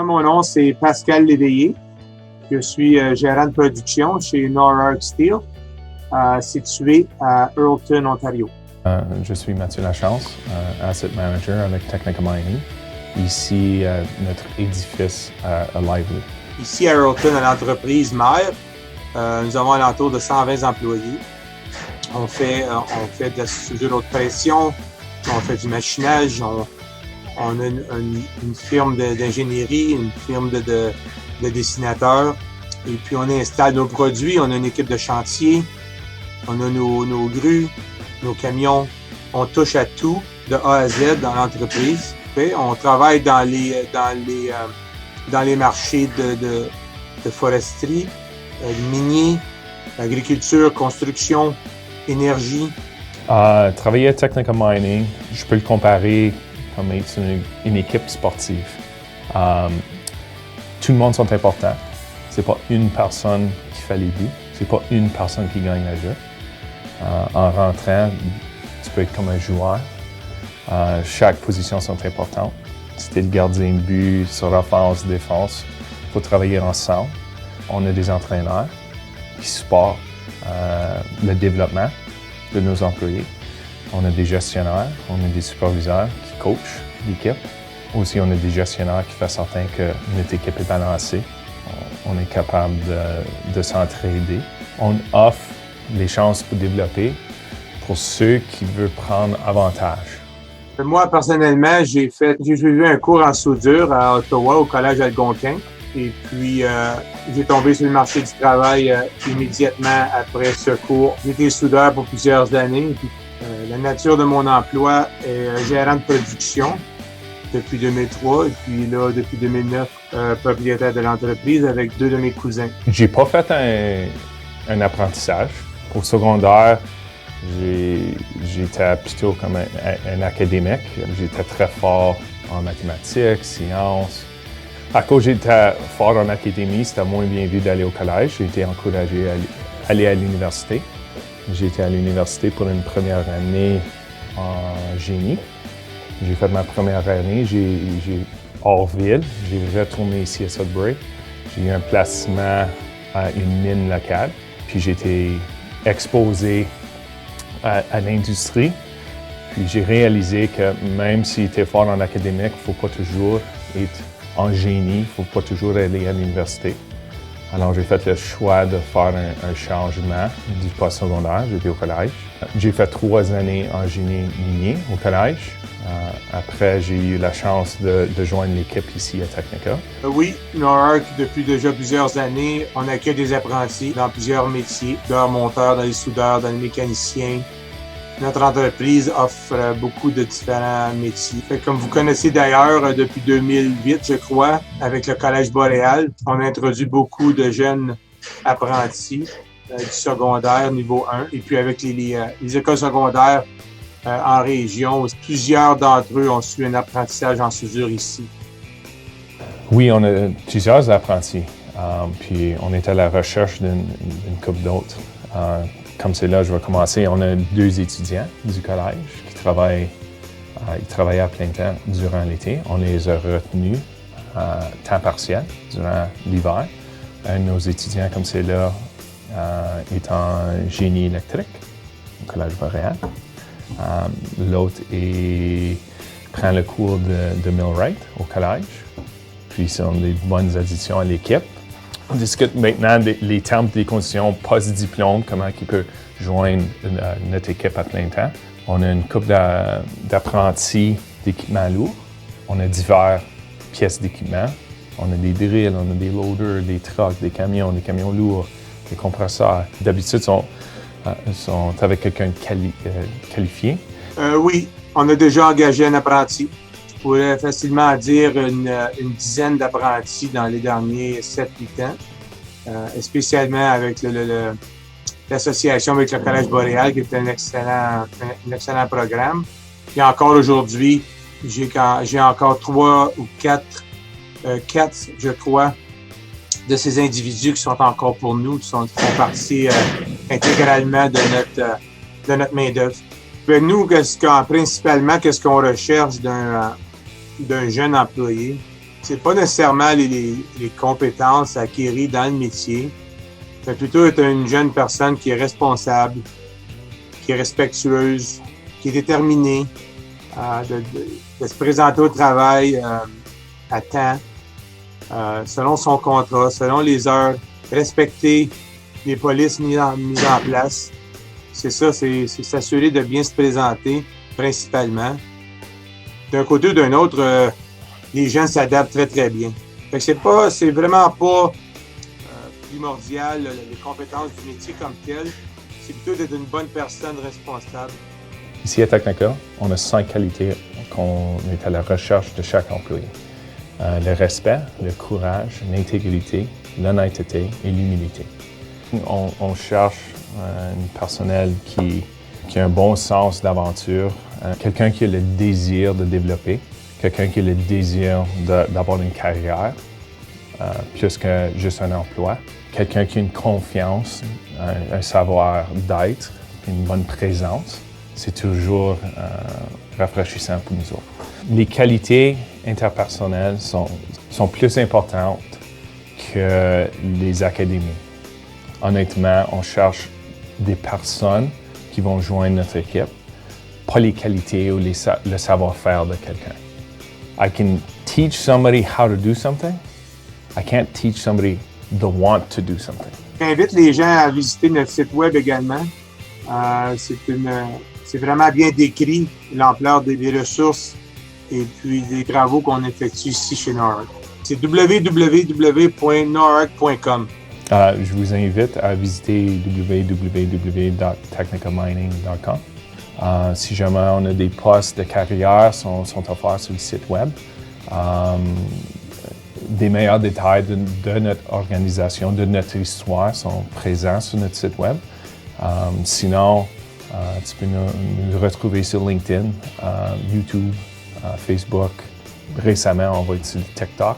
Moi, mon nom, c'est Pascal Léveillé. Je suis gérant de production chez Norark Steel, situé à Earlton, Ontario. Je suis Mathieu Lachance, Asset Manager avec Technica Mining, ici à notre édifice à Lively. Ici à Earlton, à l'entreprise mère, nous avons alentour de 120 employés. On fait de la soudure haute pression, on fait du machinage, on a une firme d'ingénierie, une firme de dessinateurs. Et puis, on installe nos produits, on a une équipe de chantier, on a nos grues, nos camions. On touche à tout, de A à Z dans l'entreprise. On travaille dans les marchés de foresterie, minier, agriculture, construction, énergie. Travailler à Technica Mining, je peux le comparer comme une équipe sportive. Tout le monde sont importants. C'est pas une personne qui fait les buts. C'est pas une personne qui gagne le jeu. En rentrant, tu peux être comme un joueur. Chaque position sont importantes. Si tu es le gardien de but, sur offense, défense, il faut travailler ensemble. On a des entraîneurs qui supportent le développement de nos employés. On a des gestionnaires, on a des superviseurs qui coachent l'équipe. Aussi, on a des gestionnaires qui font certain que notre équipe est balancée. On est capable de s'entraider. On offre les chances pour développer pour ceux qui veulent prendre avantage. Moi, personnellement, j'ai eu un cours en soudure à Ottawa, au Collège Algonquin. Et puis, j'ai tombé sur le marché du travail immédiatement après ce cours. J'ai été soudeur pour plusieurs années. Puis, la nature de mon emploi est gérant de production depuis 2003 et puis là, depuis 2009, propriétaire de l'entreprise avec deux de mes cousins. J'ai pas fait un apprentissage. Au secondaire, j'étais plutôt comme un académique. J'étais très fort en mathématiques, sciences. À cause j'étais fort en académie, c'était moins bien vu d'aller au collège. J'ai été encouragé à aller à l'université. J'ai été à l'université pour une première année en génie. J'ai fait ma première année, hors ville. J'ai retourné ici à Sudbury. J'ai eu un placement à une mine locale. Puis j'ai été exposé à l'industrie. Puis j'ai réalisé que même si tu es fort en académique, il ne faut pas toujours être en génie, il ne faut pas toujours aller à l'université. Alors j'ai fait le choix de faire un changement du post-secondaire. J'étais au collège. J'ai fait 3 années en génie minier au collège. Après, j'ai eu la chance de joindre l'équipe ici à Technica. Oui, Norark, depuis déjà plusieurs années, on accueille des apprentis dans plusieurs métiers, dans les monteurs, dans les soudeurs, dans les mécaniciens. Notre entreprise offre beaucoup de différents métiers. Comme vous connaissez d'ailleurs, depuis 2008, je crois, avec le Collège Boréal, on a introduit beaucoup de jeunes apprentis du secondaire niveau 1. Et puis avec les écoles secondaires en région, plusieurs d'entre eux ont suivi un apprentissage en soudure ici. Oui, on a plusieurs apprentis. Puis on est à la recherche d'une couple d'autres. Comme c'est là, je vais commencer. On a 2 étudiants du collège qui travaillaient à plein temps durant l'été. On les a retenus à temps partiel durant l'hiver. Un de nos étudiants, comme c'est là, est en génie électrique au Collège Boréal. L'autre prend le cours de millwright au collège. Puis, ce sont des bonnes additions à l'équipe. On discute maintenant les termes des conditions post-diplôme, comment ils peuvent joindre notre équipe à plein temps. On a une couple d'apprentis d'équipement lourd. On a diverses pièces d'équipement. On a des drills, on a des loaders, des trucks, des camions lourds, des compresseurs. D'habitude, sont avec quelqu'un de qualifié. Oui, on a déjà engagé un apprenti. Je pourrais facilement dire une dizaine d'apprentis dans les derniers 7-8 ans, spécialement avec l'association avec le Collège Boréal, qui est un excellent programme. Et encore aujourd'hui, j'ai encore 3 ou 4, je crois, de ces individus qui sont encore pour nous, qui font partie intégralement de notre main-d'œuvre. Nous, principalement, qu'est-ce qu'on recherche d'un jeune employé? c'est pas nécessairement les compétences acquises dans le métier. C'est plutôt être une jeune personne qui est responsable, qui est respectueuse, qui est déterminée, de se présenter au travail à temps, selon son contrat, selon les heures, respecter les polices mises en place. C'est ça, c'est s'assurer de bien se présenter, principalement. D'un côté ou d'un autre, les gens s'adaptent très, très bien. Fait que c'est vraiment pas primordial, les compétences du métier comme tel. C'est plutôt d'être une bonne personne responsable. Ici à Technica, on a 5 qualités qu'on est à la recherche de chaque employé. Le respect, le courage, l'intégrité, l'honnêteté et l'humilité. On cherche un personnel qui a un bon sens d'aventure, quelqu'un qui a le désir de développer, quelqu'un qui a le désir d'avoir une carrière, plus que juste un emploi, quelqu'un qui a une confiance, un savoir d'être, une bonne présence. C'est toujours rafraîchissant pour nous autres. Les qualités interpersonnelles sont plus importantes que les académies. Honnêtement, on cherche des personnes qui vont joindre notre équipe, pas les qualités ou le savoir-faire de quelqu'un. I can teach somebody how to do something. I can't teach somebody the want to do something. J'invite les gens à visiter notre site web également. C'est vraiment bien décrit l'ampleur des ressources et puis des travaux qu'on effectue ici chez NORAG. C'est www.norag.com. Je vous invite à visiter www.technicamining.com. Si jamais on a des postes de carrière, sont offerts sur le site web. Des meilleurs détails de notre organisation, de notre histoire sont présents sur notre site web. Sinon, tu peux nous retrouver sur LinkedIn, YouTube, Facebook. Récemment, on va être sur TikTok.